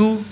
2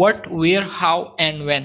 what where how and when،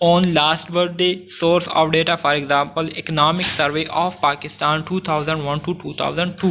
on last birthday, source of data for example economic survey of Pakistan 2001 to 2002۔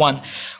1،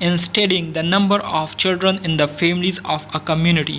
in studying the number of children in the families of a community۔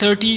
30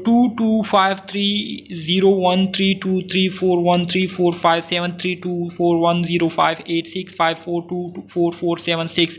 2 2 5 3 0 1 3 2 3 4 1 3 4 5 7 3 2 4 1 0 5 8 6 5 4 2 4 4 7 6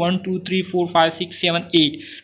1 2 3 4 5 6 7 8،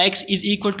x =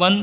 1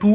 2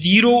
0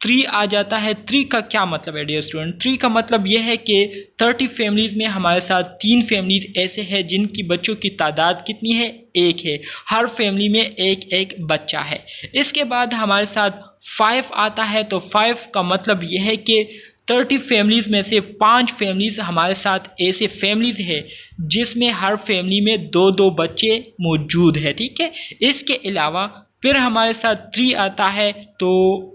3 आ जाता है। 3 का क्या मतलब है dear student? 3 का मतलब यह है कि 30 फैमिलीज़ में हमारे साथ 3 फैमिलीज़ ऐसे हैं जिनकी बच्चों की तादाद कितनी है? 1 है। हर फैमिली में एक एक बच्चा है। इसके बाद हमारे साथ 5 आता है, तो 5 का मतलब यह है कि 30 फैमिलीज़ में से 5 फैमिलीज़ हमारे साथ ऐसे फैमिलीज़ है जिसमें हर फैमिली में 2-2 बच्चे मौजूद है, ठीक है। इसके अलावा फिर हमारे साथ 3 आता है, तो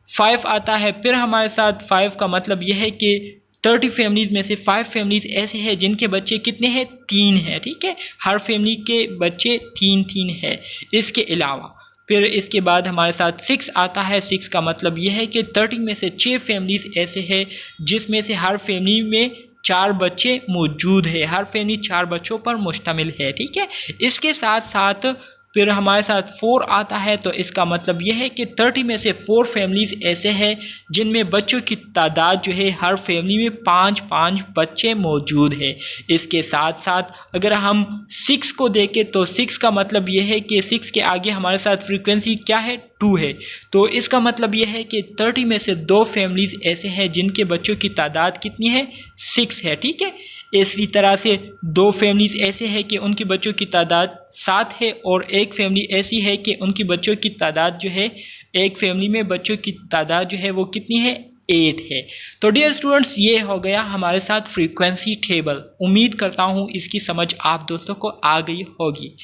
5 आता है। फिर हमारे साथ 5 का मतलब यह है कि 30 फैमिलीज़ में से 5 फैमिलीज़ ऐसे हैं जिनके बच्चे कितने हैं? 3 हैं, ठीक है। हर फैमिली के बच्चे 3-3 है। इसके अलावा फिर इसके बाद हमारे साथ 6 आता है। 6 का मतलब यह है कि 30 में से 6 फैमिलीज़ ऐसे हैं जिसमें से हर फैमिली में 4 बच्चे मौजूद है। हर फैमिली 4 बच्चों पर मुश्तमिल है, ठीक है। इसके साथ साथ फिर हमारे साथ 4 आता है, तो इसका मतलब यह है कि 30 में से 4 फैमिलीज़ ऐसे हैं जिनमें बच्चों की तादाद जो है हर फैमिली में 5-5 बच्चे मौजूद है। इसके साथ साथ अगर हम 6 को देखें तो 6 का मतलब यह है कि 6 के आगे हमारे साथ फ्रीक्वेंसी क्या है? 2 है। तो इसका मतलब यह है कि 30 में से 2 फैमिलीज़ ऐसे हैं जिनके बच्चों की तादाद कितनी है? 6 है, ठीक है। इसी तरह से 2 फैमिलीज़ ऐसे हैं कि उनकी बच्चों की तादाद 7 है, और एक फैमिली ऐसी है कि उनकी बच्चों की तादाद जो है, एक फैमिली में बच्चों की तादाद जो है वो कितनी है? 8 है। तो डियर स्टूडेंट्स, ये हो गया हमारे साथ फ्रीक्वेंसी टेबल। उम्मीद करता हूँ इसकी समझ आप दोस्तों को आ गई होगी।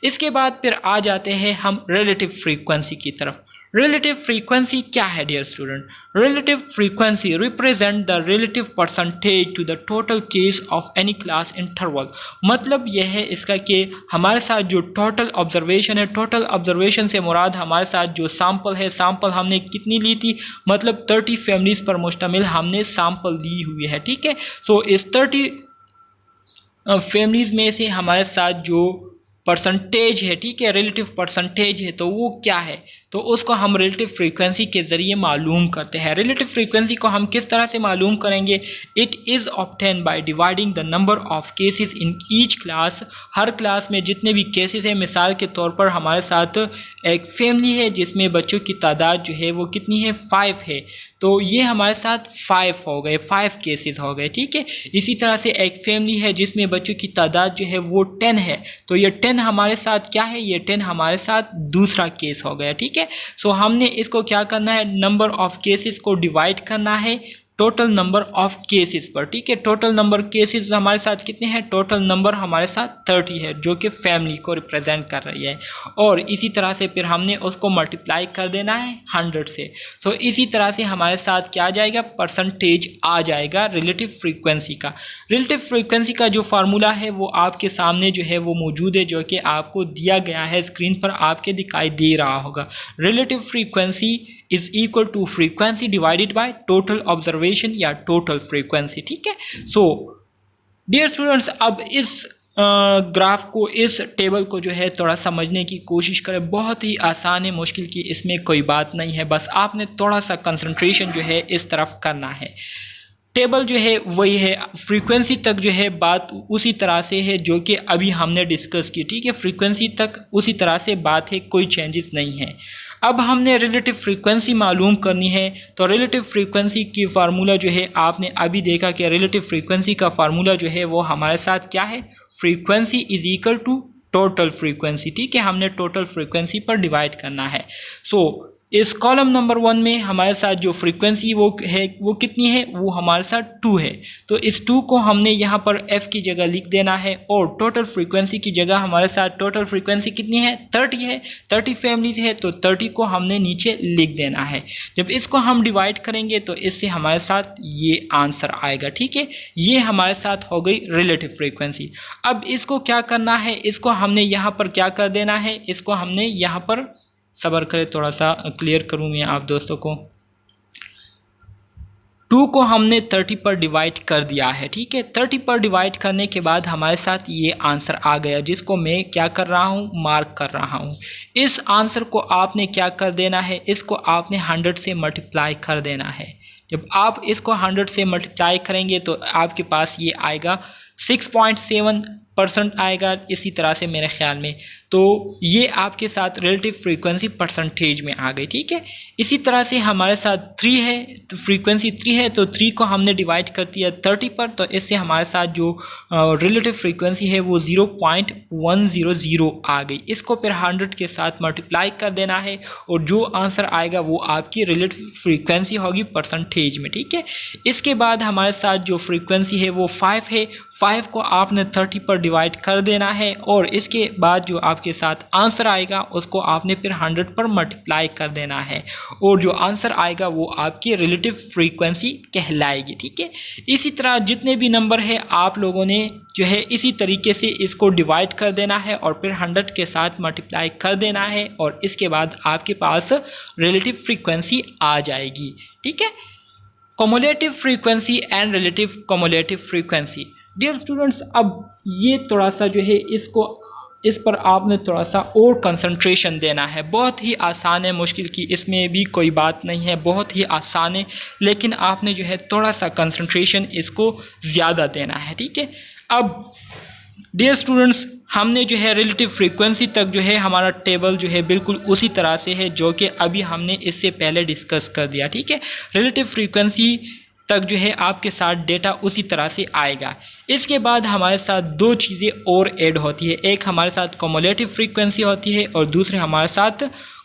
इसके बाद फिर आ जाते हैं हम रिलेटिव फ्रीक्वेंसी की तरफ। रिलेटिव फ्रीक्वेंसी क्या है dear student? Relative frequency represent the relative percentage to the total case of any class interval. मतलब यह है इसका कि हमारे साथ जो टोटल ऑब्जर्वेशन है, टोटल ऑब्जर्वेशन से मुराद हमारे साथ जो सैंपल है, सैंपल हमने कितनी ली थी? मतलब 30 फैमिलीज़ पर मुश्तमिल हमने सैंपल ली हुई है, ठीक है। सो इस 30 फैमिलीज़ में से हमारे साथ जो परसेंटेज है, ठीक है, रिलेटिव परसेंटेज है, तो वो क्या है? तो उसको हम रिलेटिव फ्रीक्वेंसी के ज़रिए मालूम करते हैं। रिलेटिव फ्रीक्वेंसी को हम किस तरह से मालूम करेंगे? It is obtain by dividing the number of cases in each class. Her class में जितने भी केसेस हैं, मिसाल के तौर पर हमारे साथ एक फैमिली है जिसमें बच्चों की तादाद जो है वो कितनी है? 5 है। तो ये हमारे साथ 5 हो गए, 5 केसेस हो गए, ठीक है। इसी तरह से एक फैमिली है जिसमें बच्चों की तादाद जो है वो 10 है, तो ये 10 हमारे साथ क्या है? ये 10 हमारे साथ दूसरा केस हो गया, ठीक है। सो हमने इसको क्या करना है? नंबर ऑफ केसेस को डिवाइड करना है टोटल नंबर ऑफ केसेस पर, ठीक है। टोटल नंबर केसेस हमारे साथ कितने हैं? टोटल नंबर हमारे साथ 30 है, जो कि फैमिली को रिप्रेजेंट कर रही है। और इसी तरह से फिर हमने उसको मल्टीप्लाई कर देना है 100 से। सो इसी तरह से हमारे साथ क्या आ जाएगा? परसेंटेज आ जाएगा रिलेटिव फ्रीक्वेंसी का। रिलेटिव फ्रीक्वेंसी का जो फार्मूला है वो आपके सामने जो है वो मौजूद है, जो कि आपको दिया गया है, स्क्रीन पर आपके दिखाई दे रहा होगा। Relative frequency is equal to frequency divided by total observation या टोटल फ्रीक्वेंसी, ठीक है। सो डियर स्टूडेंट्स, अब इस ग्राफ को, इस टेबल को जो है थोड़ा समझने की कोशिश करें। बहुत ही आसान है, मुश्किल की इसमें कोई बात नहीं है, बस आपने थोड़ा सा कंसंट्रेशन जो है इस तरफ करना है। टेबल जो है वही है, फ्रीक्वेंसी तक जो है बात उसी तरह से है जो कि अभी हमने डिस्कस की, ठीक है। फ्रीक्वेंसी तक उसी तरह से बात है, कोई चेंजेस नहीं है। अब हमने रिलेटिव फ्रीक्वेंसी मालूम करनी है, तो रिलेटिव फ्रीक्वेंसी की फार्मूला जो है आपने अभी देखा कि रिलेटिव फ्रीक्वेंसी का फार्मूला जो है वो हमारे साथ क्या है? Frequency is equal to total frequency, ठीक है। हमने टोटल फ्रीक्वेंसी पर डिवाइड करना है। सो इस कॉलम नंबर 1 में हमारे साथ जो फ्रीक्वेंसी वो है वो कितनी है? वो हमारे साथ 2 है। तो इस 2 को हमने यहाँ पर f की जगह लिख देना है, और टोटल फ्रीक्वेंसी की जगह हमारे साथ टोटल फ्रीक्वेंसी कितनी है? 30 है। 30 फैमिलीज है, तो 30 को हमने नीचे लिख देना है। जब इसको हम डिवाइड करेंगे तो इससे हमारे साथ ये आंसर आएगा, ठीक है। ये हमारे साथ हो गई रिलेटिव फ्रीक्वेंसी। अब इसको क्या करना है? इसको हमने यहाँ पर क्या कर देना है? इसको हमने यहाँ पर, सब्र करें थोड़ा सा क्लियर करूँ मैं आप दोस्तों को। 2 को हमने 30 पर डिवाइड कर दिया है, ठीक है। 30 पर डिवाइड करने के बाद हमारे साथ ये आंसर आ गया, जिसको मैं क्या कर रहा हूँ? मार्क कर रहा हूँ। इस आंसर को आपने क्या कर देना है? इसको आपने 100 से मल्टीप्लाई कर देना है। जब आप इसको 100 से मल्टीप्लाई करेंगे तो आपके पास ये आएगा 6.7% आएगा, इसी तरह से मेरे ख्याल में। तो तो ये आपके साथ रिलेटिव फ्रीक्वेंसी परसेंटेज में आ गई, ठीक है। इसी तरह से हमारे साथ 3 है, तो फ्रीक्वेंसी 3 है, तो 3 को हमने डिवाइड कर दिया 30 पर, तो इससे हमारे साथ जो रिलेटिव फ्रीक्वेंसी है वो 0.100 आ गई। इसको फिर 100 के साथ मल्टीप्लाई कर देना है और जो आंसर आएगा वो आपकी रिलेटिव फ्रीक्वेंसी होगी परसेंटेज में, ठीक है। इसके बाद हमारे साथ जो फ्रीक्वेंसी है वो 5 है, 5 को आपने 30 पर डिवाइड कर देना है और इसके बाद जो आपके साथ आंसर आएगा उसको आपने फिर 100 पर मल्टीप्लाई कर देना है और जो आंसर आएगा वो आपकी रिलेटिव फ्रीक्वेंसी कहलाएगी, ठीक है। इसी तरह जितने भी नंबर है आप लोगों ने जो है इसी तरीके से इसको डिवाइड कर देना है और फिर 100 के साथ मल्टीप्लाई कर देना है और इसके बाद आपके पास रिलेटिव फ्रीक्वेंसी आ जाएगी, ठीक है। Cumulative frequency and relative cumulative frequency. Dear students, अब ये थोड़ा सा जो है इस पर आपने थोड़ा सा और कंसंट्रेशन देना है। बहुत ही आसान है, मुश्किल की इसमें भी कोई बात नहीं है, बहुत ही आसान है, लेकिन आपने जो है थोड़ा सा कंसंट्रेशन इसको ज़्यादा देना है, ठीक है। अब डियर स्टूडेंट्स, हमने जो है रिलेटिव फ्रीक्वेंसी तक जो है हमारा टेबल जो है बिल्कुल उसी तरह से है जो कि अभी हमने इससे पहले डिस्कस कर दिया, ठीक है। रिलेटिव फ्रीक्वेंसी तक जो है आपके साथ डेटा उसी तरह से आएगा। इसके बाद हमारे साथ 2 चीज़ें और ऐड होती है, एक हमारे साथ कम्युलेटिव फ्रीक्वेंसी होती है और दूसरे हमारे साथ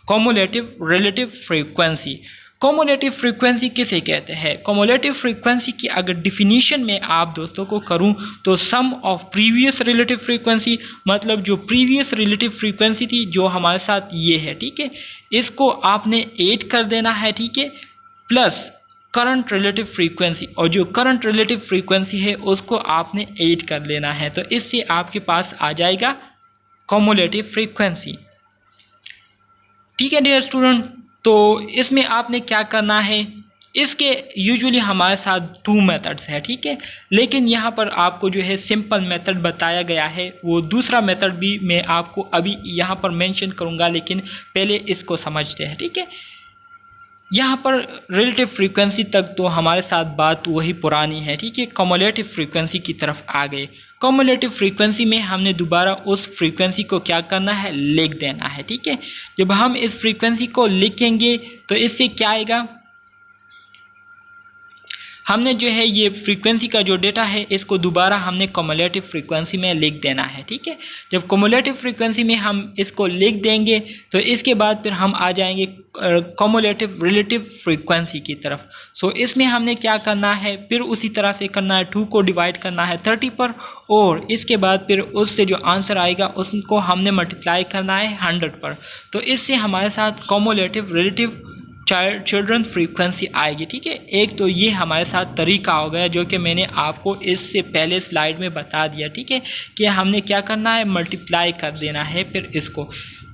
cumulative relative frequency. Cumulative frequency किसे कहते हैं? कम्युलेटिव फ्रीक्वेंसी की अगर डिफिनीशन में आप दोस्तों को करूं तो सम ऑफ प्रीवियस रिलेटिव फ्रीक्वेंसी, मतलब जो प्रीवियस रिलेटिव फ्रीक्वेंसी थी जो हमारे साथ ये है, ठीक है, इसको आपने ऐड कर देना है, ठीक है, प्लस करंट रिलेटिव फ्रीक्वेंसी, और जो करंट रिलेटिव फ्रीक्वेंसी है उसको आपने ऐड कर लेना है, तो इससे आपके पास आ जाएगा कम्युलेटिव फ्रीक्वेंसी, ठीक है डियर स्टूडेंट। तो इसमें आपने क्या करना है, इसके यूजुअली हमारे साथ 2 मेथड्स हैं, ठीक है, लेकिन यहाँ पर आपको जो है सिंपल मेथड बताया गया है, वो दूसरा मेथड भी मैं आपको अभी यहाँ पर मेंशन करूँगा, लेकिन पहले इसको समझते हैं, ठीक है। यहाँ पर रिलेटिव फ्रीक्वेंसी तक तो हमारे साथ बात वही पुरानी है, ठीक है। कम्युलेटिव फ्रीक्वेंसी की तरफ आ गए। कम्युलेटिव फ्रीक्वेंसी में हमने दोबारा उस फ्रीक्वेंसी को क्या करना है, लिख देना है, ठीक है। जब हम इस फ्रीक्वेंसी को लिखेंगे तो इससे क्या आएगा, हमने जो है ये फ्रीक्वेंसी का जो डेटा है इसको दोबारा हमने कम्युलेटिव फ्रीक्वेंसी में लिख देना है, ठीक है। जब कम्युलेटिव फ्रीक्वेंसी में हम इसको लिख देंगे तो इसके बाद फिर हम आ जाएंगे कम्युलेटिव रिलेटिव फ्रीक्वेंसी की तरफ। सो इसमें हमने क्या करना है, फिर उसी तरह से करना है, 2 को डिवाइड करना है 30 पर और इसके बाद फिर उससे जो आंसर आएगा उसको हमने मल्टीप्लाई करना है 100 पर, तो इससे हमारे साथ कम्युलेटिव रिलेटिव चिल्ड्रन फ्रीक्वेंसी आएगी, ठीक है। एक तो ये हमारे साथ तरीका हो गया जो कि मैंने आपको इससे पहले स्लाइड में बता दिया, ठीक है, कि हमने क्या करना है, मल्टीप्लाई कर देना है फिर इसको।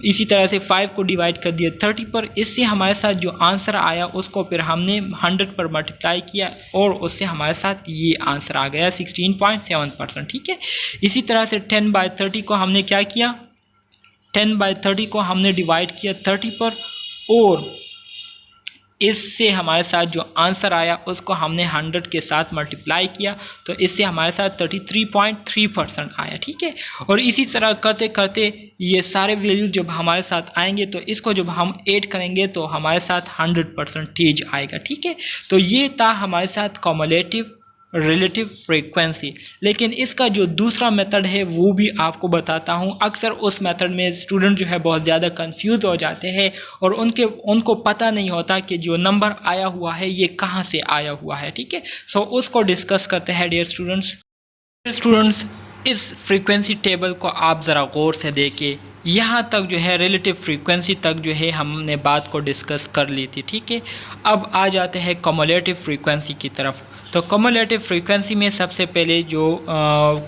इसी तरह से 5 को डिवाइड कर दिया 30 पर, इससे हमारे साथ जो आंसर आया उसको फिर हमने 100 पर मल्टीप्लाई किया और उससे हमारे साथ ये आंसर आ गया 16.7%, ठीक है। इसी तरह से 10/30 को हमने क्या किया, 10/30 को हमने डिवाइड किया 30 पर और इससे हमारे साथ जो आंसर आया उसको हमने 100 के साथ मल्टीप्लाई किया, तो इससे हमारे साथ 33.3% आया, ठीक है। और इसी तरह करते करते ये सारे वैल्यू जब हमारे साथ आएंगे तो इसको जब हम ऐड करेंगे तो हमारे साथ 100% आएगा, ठीक है। तो ये था हमारे साथ कम्युलेटिव रिलेटिव फ्रीक्वेंसी। लेकिन इसका जो दूसरा मेथड है वो भी आपको बताता हूँ। अक्सर उस मेथड में स्टूडेंट जो है बहुत ज़्यादा कंफ्यूज हो जाते हैं और उनको पता नहीं होता कि जो नंबर आया हुआ है ये कहाँ से आया हुआ है, ठीक है। सो उसको डिस्कस करते हैं डियर स्टूडेंट्स। इस फ्रीक्वेंसी टेबल को आप ज़रा गौर से देखें, यहाँ तक जो है रिलेटिव फ्रीक्वेंसी तक जो है हमने बात को डिस्कस कर ली थी, ठीक है। अब आ जाते हैं कम्युलेटिव फ्रीक्वेंसी की तरफ। तो कम्युलेटिव फ्रीक्वेंसी में सबसे पहले जो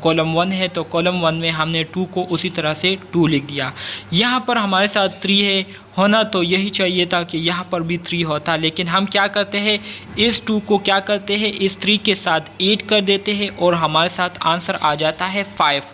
कॉलम 1 है, तो कॉलम 1 में हमने 2 को उसी तरह से 2 लिख दिया। यहाँ पर हमारे साथ 3 है, होना तो यही चाहिए था कि यहाँ पर भी 3 होता, लेकिन हम क्या करते हैं, इस 2 को क्या करते हैं, इस 3 के साथ 8 कर देते हैं और हमारे साथ आंसर आ जाता है 5,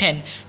10.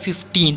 15.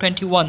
21.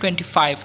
25.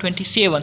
27.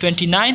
29.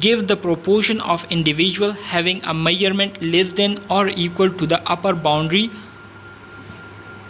Give the proportion of individual having a measurement less than or equal to the upper boundary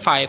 5.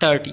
30.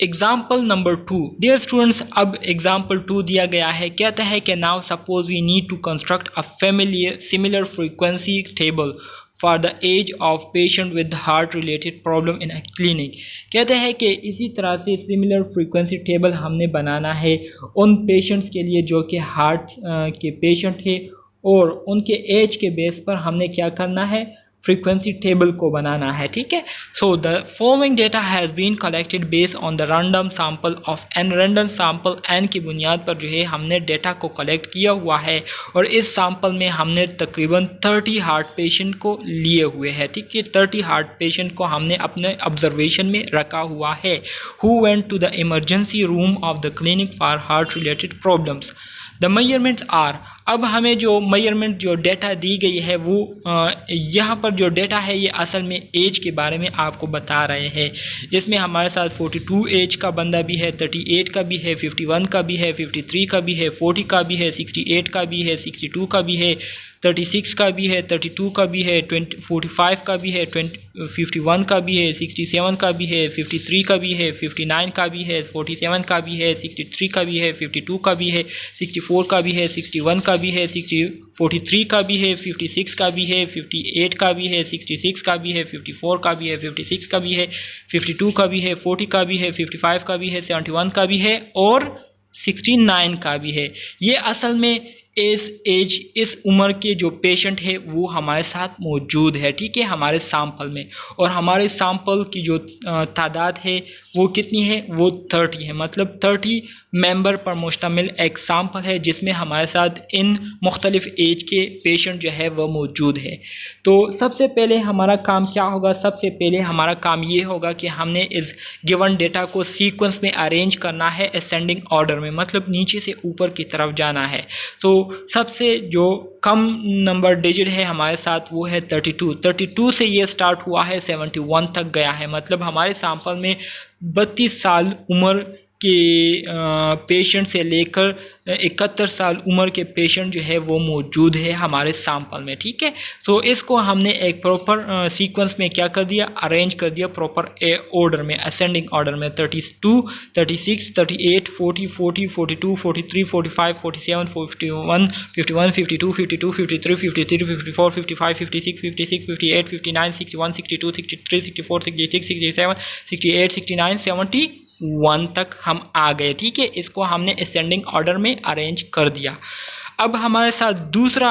Example number 2 dear students, अब एग्जाम्पल 2 दिया गया है, कहता है कि now suppose we need to construct a familiar similar frequency table for the age of patient with heart related problem in a clinic. कहते हैं कि इसी तरह से सिमिलर फ्रीक्वेंसी टेबल हमने बनाना है उन पेशेंट्स के लिए जो कि हार्ट के पेशेंट है, और उनके एज के बेस पर हमने क्या करना है, फ्रीक्वेंसी टेबल को बनाना है। ठीक है, so the following data has been collected based on the random sample of n. Random sample n की बुनियाद पर जो है हमने डेटा को कलेक्ट किया हुआ है, और इस सैंपल में हमने तकरीबन 30 हार्ट पेशेंट को लिए हुए हैं। ठीक है, 30 हार्ट पेशेंट को हमने अपने ऑब्जर्वेशन में रखा हुआ है। Who went to the emergency room of the clinic for heart related problems. The measurements are, अब हमें जो मेजरमेंट जो डेटा दी गई है वो यहाँ पर जो डेटा है ये असल में एज के बारे में आपको बता रहे हैं। इसमें हमारे साथ 42 एज का बंदा भी है, 38 का भी है, 51 का भी है, 53 का भी है, 40 का भी है, 68 का भी है, 62 का भी है, 36 का भी है, 32 का भी है, 45 का भी है, 51 का भी है, 67 का भी है, 53 का भी है, 59 का भी है, 47 का भी है, 63 का भी है, 52 का भी है, 64 का भी है, 61 का भी है, 43 का भी है, 56 का भी है, 58 का भी है, 66 का भी है, 54 का भी है, 56 का भी है, 52 का भी है, 40 का भी है, 55 का भी है, 71 का भी है और 69 का भी है। ये असल में इस उम्र के जो पेशेंट है वो हमारे साथ मौजूद है। ठीक है, हमारे सैंपल में, और हमारे सैंपल की जो तादाद है वो कितनी है, वो 30 है। मतलब 30 मेंबर पर मुश्तमिल एक सैंपल है जिसमें हमारे साथ इन मुख्तलिफ एज के पेशेंट जो है वह मौजूद है। तो सबसे पहले हमारा काम क्या होगा, सबसे पहले हमारा काम ये होगा कि हमने इस गिवन डेटा को सीक्वेंस में अरेंज करना है असेंडिंग ऑर्डर में, मतलब नीचे से ऊपर की तरफ जाना है। तो सबसे जो कम नंबर डिजिट है हमारे साथ वो है 32 से ये स्टार्ट हुआ है 71 तक गया है। मतलब हमारे सैंपल में 32 साल उम्र के पेशेंट से लेकर 71 साल उम्र के पेशेंट जो है वो मौजूद है हमारे सैंपल में। ठीक है, तो इसको हमने एक प्रॉपर सीक्वेंस में क्या कर दिया, अरेंज कर दिया प्रॉपर ऑर्डर में, असेंडिंग ऑर्डर में। 32, 36, 38, 40, 42, 43, 45, 47, 51, 52, 53, 54, 55, 56, 58, 59, 61, 62, 63, 64, 66, 67, 68, 69, 71 तक हम आ गए। ठीक है, इसको हमने असेंडिंग ऑर्डर में अरेंज कर दिया। अब हमारे साथ दूसरा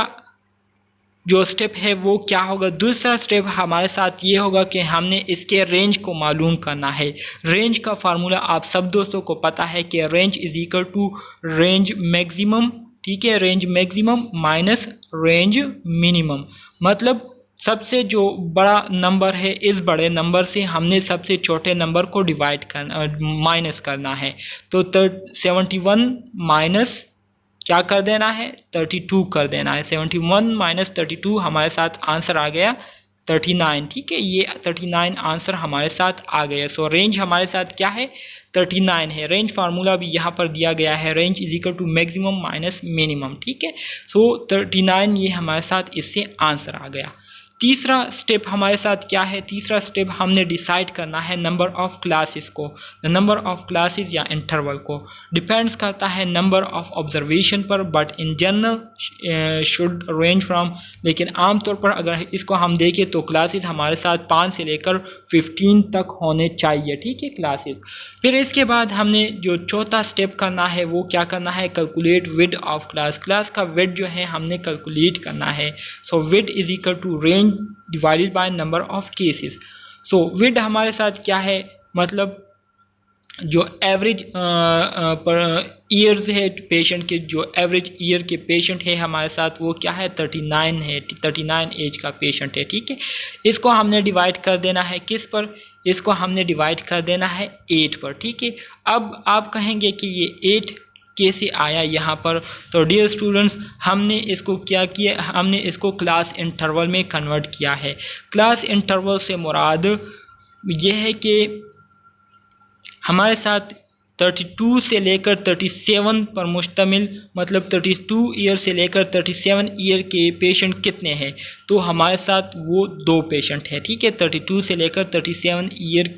जो स्टेप है वो क्या होगा, दूसरा स्टेप हमारे साथ ये होगा कि हमने इसके रेंज को मालूम करना है। रेंज का फार्मूला आप सब दोस्तों को पता है कि range is equal to range maximum. ठीक है, range maximum minus range minimum. मतलब सबसे जो बड़ा नंबर है इस बड़े नंबर से हमने सबसे छोटे नंबर को डिवाइड करना, माइनस करना है। तो 71 माइनस क्या कर देना है, 32 कर देना है। 71 माइनस 32 हमारे साथ आंसर आ गया 39। ठीक है, ये 39 आंसर हमारे साथ आ गया। सो रेंज हमारे साथ क्या है, 39 है। रेंज फार्मूला भी यहाँ पर दिया गया है, range is equal to maximum minus minimum. ठीक है, सो 39 ये हमारे साथ इससे आंसर आ गया। तीसरा स्टेप हमारे साथ क्या है, तीसरा स्टेप हमने डिसाइड करना है नंबर ऑफ़ क्लासेस को। नंबर ऑफ़ क्लासेस या इंटरवल को डिपेंड्स करता है नंबर ऑफ़ ऑब्जर्वेशन पर, but in general should range from, लेकिन आम तौर पर अगर इसको हम देखें तो क्लासेस हमारे साथ 5 से लेकर 15 तक होने चाहिए। ठीक है, क्लासेस। फिर इसके बाद हमने जो चौथा स्टेप करना है वो क्या करना है, calculate width of class. Class का विड्थ जो है हमने कैलकुलेट करना है। So width is equal to range divided by number of cases. So width हमारे साथ क्या है, मतलब जो एवरेज पर ईयर्स है पेशेंट के, जो एवरेज ईयर के पेशेंट है हमारे साथ वो क्या है, 39 है। 39 एज का पेशेंट है। ठीक है, इसको हमने डिवाइड कर देना है किस पर, इसको हमने डिवाइड कर देना है 8 पर। ठीक है, अब आप कहेंगे कि ये 8 कैसे आया यहाँ पर, तो डियर स्टूडेंट्स हमने इसको क्या किया, हमने इसको क्लास इंटरवल में कन्वर्ट किया है। क्लास इंटरवल से मुराद ये है कि हमारे साथ 32 से लेकर 37 पर मुश्तमिल, मतलब 32 ईयर से लेकर 37 ईयर के पेशेंट कितने हैं, तो हमारे साथ वो 2 पेशेंट हैं। ठीक है, 32 से लेकर 37 ईयर